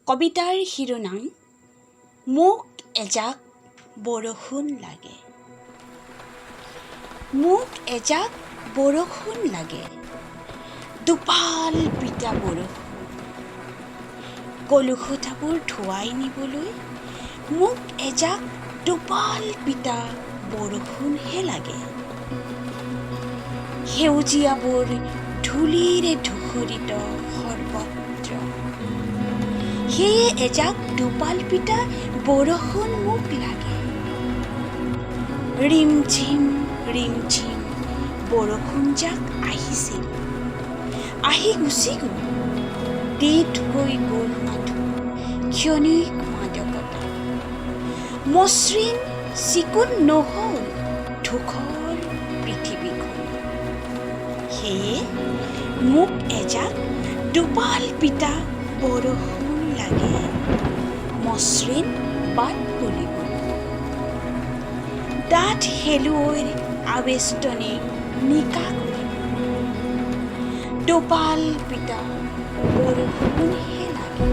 কবিতাৰ শিৰোনাম মোক এজাক বৰষুণ লাগে। মোক এজাক বৰষুণ লাগে, দুপাল পিতা বৰষুণ। কলুসুটাবোৰ ধুৱাই নিবলৈ মোক এজাক দুপাল পিতা বৰষুণহে লাগে। সেউজীয়াবোৰ ধূলিৰে ধূসৰিত সৰ্বত্ৰ, সেয়ে এজাক দুপাল পিতা বৰষুণ মোক লাগে। ৰিমঝিম বৰষুণ জাক আহিছিল, আহি গুচি গ'ল। দেত হৈ গ'ল মাথো ক্ষণিক মাদকতা, মসৃণ চিকুণ নহ'ল ধূসৰ পৃথিৱীখন। সেয়ে মোক এজাক দুপাল পিতা বৰষুণ লাগে, মসৃণ বাট বুলিব। ডাঠ শেলুৱৈৰ আবেষ্টনী নিকা কৰিব, দুপাল পিতা বৰষুণহে লাগে।